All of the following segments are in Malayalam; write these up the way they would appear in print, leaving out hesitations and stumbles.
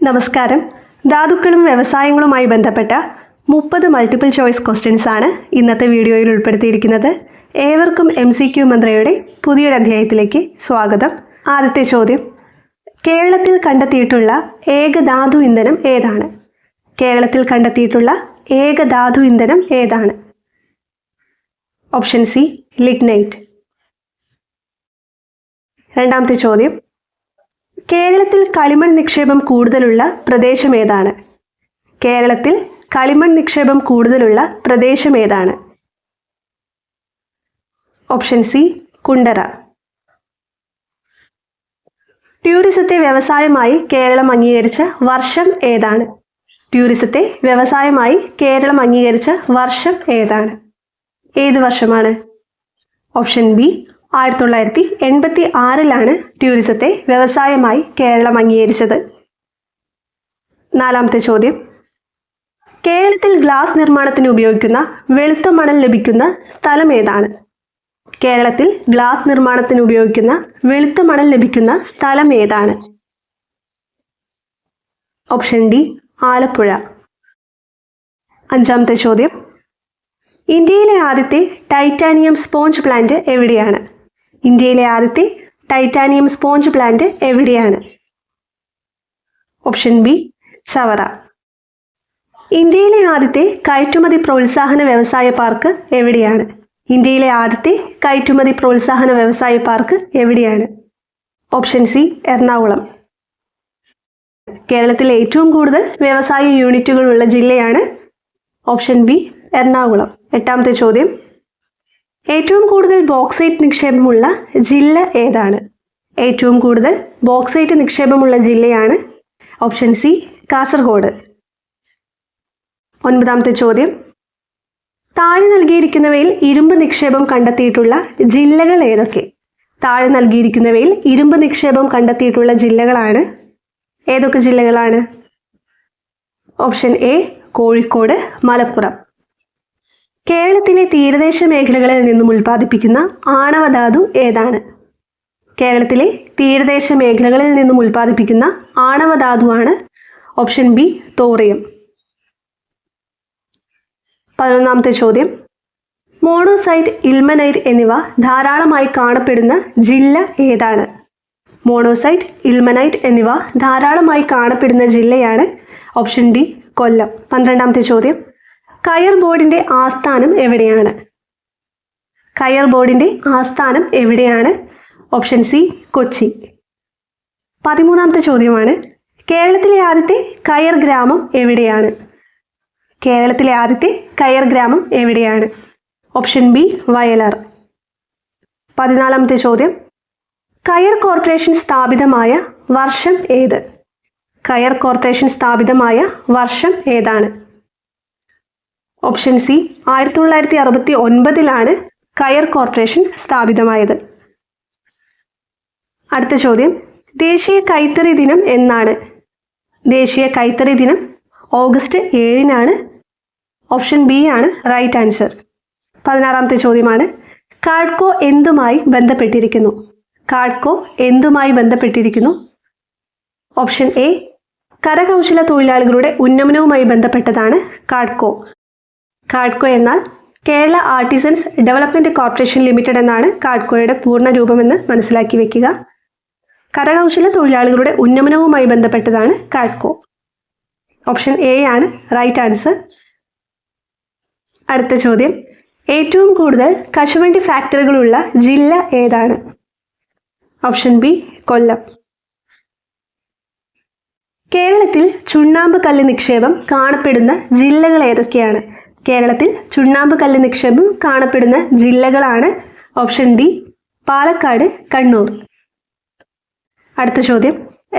നമസ്കാരം. ധാതുക്കളും വ്യവസായങ്ങളുമായി ബന്ധപ്പെട്ട 30 മൾട്ടിപ്പിൾ ചോയ്സ് ക്വസ്റ്റ്യൻസ് ആണ് ഇന്നത്തെ വീഡിയോയിൽ ഉൾപ്പെടുത്തിയിരിക്കുന്നത്. ഏവർക്കും MCQ മന്ത്രയുടെ പുതിയൊരു അധ്യായത്തിലേക്ക് സ്വാഗതം. ആദ്യത്തെ ചോദ്യം, കേരളത്തിൽ കണ്ടെത്തിയിട്ടുള്ള ഏക ധാതു ഇന്ധനം ഏതാണ്? കേരളത്തിൽ കണ്ടെത്തിയിട്ടുള്ള ഏക ധാതു ഇന്ധനം ഏതാണ്? Option C, lignite. രണ്ടാമത്തെ ചോദ്യം, കേരളത്തിൽ കളിമൺ നിക്ഷേപം കൂടുതലുള്ള പ്രദേശം ഏതാണ്? കേരളത്തിൽ കളിമൺ നിക്ഷേപം കൂടുതലുള്ള പ്രദേശം ഏതാണ്? Option C, Kundara. ടൂറിസത്തെ വ്യവസായമായി കേരളം അംഗീകരിച്ച വർഷം ഏതാണ്? ടൂറിസത്തെ വ്യവസായമായി കേരളം അംഗീകരിച്ച വർഷം ഏതാണ്? ഏത് വർഷമാണ്? ഓപ്ഷൻ ബി, 1986 ടൂറിസത്തെ വ്യവസായമായി കേരളം അംഗീകരിച്ചത്. നാലാമത്തെ ചോദ്യം, കേരളത്തിൽ ഗ്ലാസ് നിർമ്മാണത്തിന് ഉപയോഗിക്കുന്ന വെളുത്ത മണൽ ലഭിക്കുന്ന സ്ഥലം ഏതാണ്? കേരളത്തിൽ ഗ്ലാസ് നിർമ്മാണത്തിന് ഉപയോഗിക്കുന്ന വെളുത്ത മണൽ ലഭിക്കുന്ന സ്ഥലം ഏതാണ്? Option D, Alappuzha. അഞ്ചാമത്തെ ചോദ്യം, ഇന്ത്യയിലെ ആദ്യത്തെ ടൈറ്റാനിയം സ്പോഞ്ച് പ്ലാന്റ് എവിടെയാണ്? ഇന്ത്യയിലെ ആദ്യത്തെ ടൈറ്റാനിയം സ്പോഞ്ച് പ്ലാന്റ് എവിടെയാണ്? Option B, Chavara. ഇന്ത്യയിലെ ആദ്യത്തെ കയറ്റുമതി പ്രോത്സാഹന വ്യവസായ പാർക്ക് എവിടെയാണ്? ഇന്ത്യയിലെ ആദ്യത്തെ കയറ്റുമതി പ്രോത്സാഹന വ്യവസായ പാർക്ക് എവിടെയാണ്? Option C, Ernakulam. കേരളത്തിൽ ഏറ്റവും കൂടുതൽ വ്യവസായ യൂണിറ്റുകളുള്ള ജില്ലയാണ്? Option B, Ernakulam. എട്ടാമത്തെ ചോദ്യം, ഏറ്റവും കൂടുതൽ ബോക്സൈറ്റ് നിക്ഷേപമുള്ള ജില്ല ഏതാണ്? ഏറ്റവും കൂടുതൽ ബോക്സൈറ്റ് നിക്ഷേപമുള്ള ജില്ലയാണ്? Option C, Kasaragod. ഒൻപതാമത്തെ ചോദ്യം, താഴെ നൽകിയിരിക്കുന്നവയിൽ ഇരുമ്പ് നിക്ഷേപം കണ്ടെത്തിയിട്ടുള്ള ജില്ലകൾ ഏതൊക്കെ? താഴെ നൽകിയിരിക്കുന്നവയിൽ ഇരുമ്പ് നിക്ഷേപം കണ്ടെത്തിയിട്ടുള്ള ജില്ലകളാണ് ഏതൊക്കെ ജില്ലകളാണ്? Option A, Kozhikode, Malappuram. കേരളത്തിലെ തീരദേശ മേഖലകളിൽ നിന്നും ഉൽപ്പാദിപ്പിക്കുന്ന ആണവധാതു ഏതാണ്? കേരളത്തിലെ തീരദേശ മേഖലകളിൽ നിന്നും ഉൽപ്പാദിപ്പിക്കുന്ന ആണവധാതുവാണ്? Option B, thorium. 11ാമത്തെ ചോദ്യം, മോണോസൈറ്റ്, ഇൽമനൈറ്റ് എന്നിവ ധാരാളമായി കാണപ്പെടുന്ന ജില്ല ഏതാണ്? മോണോസൈറ്റ്, ഇൽമനൈറ്റ് എന്നിവ ധാരാളമായി കാണപ്പെടുന്ന ജില്ലയാണ്? ഓപ്ഷൻ ഡി, കൊല്ലം. 12ാമത്തെ ചോദ്യം, കയർ ബോർഡിന്റെ ആസ്ഥാനം എവിടെയാണ്? കയർ ബോർഡിന്റെ ആസ്ഥാനം എവിടെയാണ്? Option C, Kochi. 13ാമത്തെ ചോദ്യമാണ്, കേരളത്തിലെ ആദ്യത്തെ കയർ ഗ്രാമം എവിടെയാണ്? കേരളത്തിലെ ആദ്യത്തെ കയർ ഗ്രാമം എവിടെയാണ്? Option B, Vayalar. 14ാമത്തെ ചോദ്യം, കയർ കോർപ്പറേഷൻ സ്ഥാപിതമായ വർഷം ഏത്? കയർ കോർപ്പറേഷൻ സ്ഥാപിതമായ വർഷം ഏതാണ്? ഓപ്ഷൻ സി, 1969 കയർ കോർപ്പറേഷൻ സ്ഥാപിതമായത്. അടുത്ത ചോദ്യം, ദേശീയ കൈത്തറി ദിനം എന്നാണ്? ദേശീയ കൈത്തറി ദിനം ഓഗസ്റ്റ് 7 ഓപ്ഷൻ ബി ആണ് റൈറ്റ് ആൻസർ. 16ാമത്തെ ചോദ്യമാണ്, കാഡ്കോ എന്തുമായി ബന്ധപ്പെട്ടിരിക്കുന്നു? കാഡ്കോ എന്തുമായി ബന്ധപ്പെട്ടിരിക്കുന്നു? ഓപ്ഷൻ എ, കരകൗശല തൊഴിലാളികളുടെ ഉന്നമനവുമായി ബന്ധപ്പെട്ടതാണ് കാഡ്കോ. കാഡ്കോ എന്നാൽ Kerala artisans development corporation limited എന്നാണ് കാഡ്കോയുടെ പൂർണ്ണ രൂപമെന്ന് മനസ്സിലാക്കി വെക്കുക. കരകൗശല തൊഴിലാളികളുടെ ഉന്നമനവുമായി ബന്ധപ്പെട്ടതാണ് കാഡ്കോ. ഓപ്ഷൻ എ ആണ് റൈറ്റ് ആൻസർ. അടുത്ത ചോദ്യം, ഏറ്റവും കൂടുതൽ കശുവണ്ടി ഫാക്ടറികളുള്ള ജില്ല ഏതാണ്? ഓപ്ഷൻ ബി, കൊല്ലം. കേരളത്തിൽ ചുണ്ണാമ്പ് കല്ല് നിക്ഷേപം കാണപ്പെടുന്ന ജില്ലകൾ ഏതൊക്കെയാണ്? കേരളത്തിൽ ചുണ്ണാമ്പ് കല്ല് നിക്ഷേപം കാണപ്പെടുന്ന ജില്ലകളാണ്? Option D, Palakkad, Kannur. അടുത്ത ചോദ്യം,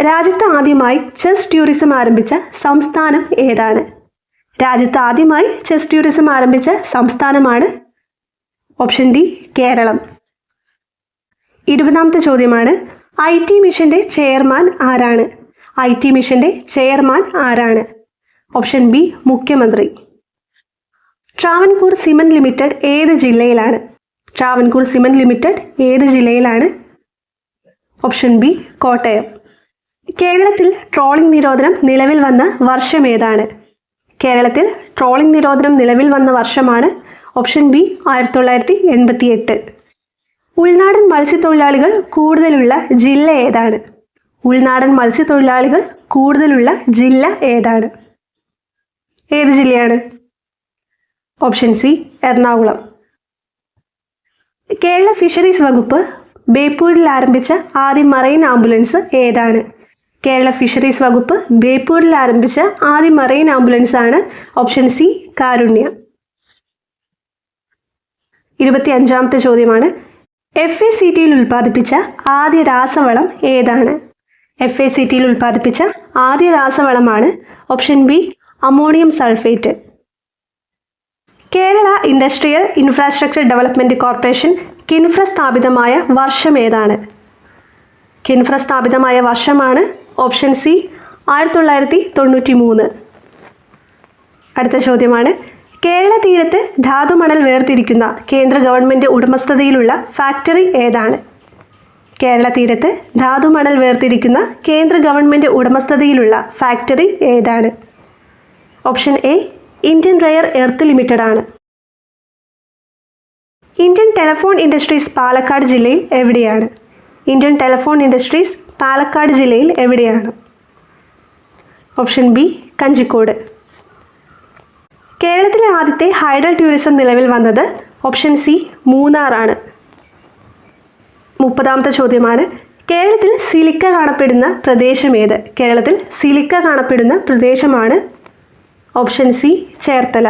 രാജ്യത്ത് ആദ്യമായി ചെസ് ടൂറിസം ആരംഭിച്ച സംസ്ഥാനം ഏതാണ്? രാജ്യത്ത് ആദ്യമായി ചെസ് ടൂറിസം ആരംഭിച്ച സംസ്ഥാനമാണ്? Option D, Keralam. 20ാമത്തെ ചോദ്യമാണ്, IT മിഷന്റെ ചെയർമാൻ ആരാണ്? IT മിഷന്റെ ചെയർമാൻ ആരാണ്? ഓപ്ഷൻ ബി, മുഖ്യമന്ത്രി. ട്രാവൻകൂർ സിമന്റ് ലിമിറ്റഡ് ഏത് ജില്ലയിലാണ്? ട്രാവൻകൂർ സിമന്റ് ലിമിറ്റഡ് ഏത് ജില്ലയിലാണ്? Option B, Kottayam. കേരളത്തിൽ ട്രോളിംഗ് നിരോധനം നിലവിൽ വന്ന വർഷം ഏതാണ്? കേരളത്തിൽ ട്രോളിംഗ് നിരോധനം നിലവിൽ വന്ന വർഷമാണ് ഓപ്ഷൻ ബി 1988. ഉൾനാടൻ മത്സ്യത്തൊഴിലാളികൾ കൂടുതലുള്ള ജില്ല ഏതാണ്? ഉൾനാടൻ മത്സ്യത്തൊഴിലാളികൾ കൂടുതലുള്ള ജില്ല ഏതാണ്? ഏത് ജില്ലയാണ്? Option C Ernakulam. Kerala fisheries വകുപ്പ് ബേപ്പൂരിൽ ആരംഭിച്ച ആദ്യ മറൈൻ ആംബുലൻസ് ഏതാണ്? കേരള ഫിഷറീസ് വകുപ്പ് ബേപ്പൂരിൽ ആരംഭിച്ച ആദ്യ മറൈൻ ആംബുലൻസ് ആണ് ഓപ്ഷൻ സി കാരുണ്യ. 25ാമത്തെ ചോദ്യമാണ്, FACTയിൽ ഉൽപ്പാദിപ്പിച്ച ആദ്യ രാസവളം ഏതാണ്? FACTയിൽ ഉൽപ്പാദിപ്പിച്ച ആദ്യ രാസവളമാണ് option B ammonium sulphate. Kerala industrial infrastructure development corporation KINFRA സ്ഥാപിതമായ വർഷം ഏതാണ്? കിൻഫ്ര സ്ഥാപിതമായ വർഷമാണ് ഓപ്ഷൻ സി 1993. അടുത്ത ചോദ്യമാണ്, കേരള തീരത്ത് ധാതുമണൽ വേർതിരിക്കുന്ന കേന്ദ്ര ഗവൺമെൻറ് ഉടമസ്ഥതയിലുള്ള ഫാക്ടറി ഏതാണ്? കേരള തീരത്ത് ധാതുമണൽ വേർതിരിക്കുന്ന കേന്ദ്ര ഗവൺമെൻറ് ഉടമസ്ഥതയിലുള്ള ഫാക്ടറി ഏതാണ്? Option A Indian rare earth limited ആണ്. ഇന്ത്യൻ ടെലിഫോൺ ഇൻഡസ്ട്രീസ് പാലക്കാട് ജില്ലയിൽ എവിടെയാണ്? ഇന്ത്യൻ ടെലിഫോൺ ഇൻഡസ്ട്രീസ് പാലക്കാട് ജില്ലയിൽ എവിടെയാണ്? Option B Kanjikode. കേരളത്തിലെ ആദ്യത്തെ ഹൈഡൽ ടൂറിസം നിലവിൽ വന്നത് ഓപ്ഷൻ സി മൂന്നാറാണ്. 30ാമത്തെ ചോദ്യമാണ്, കേരളത്തിൽ സിലിക്ക കാണപ്പെടുന്ന പ്രദേശം ഏത്? കേരളത്തിൽ സിലിക്ക കാണപ്പെടുന്ന പ്രദേശമാണ് ഓപ്ഷൻ സി ചേർത്തല.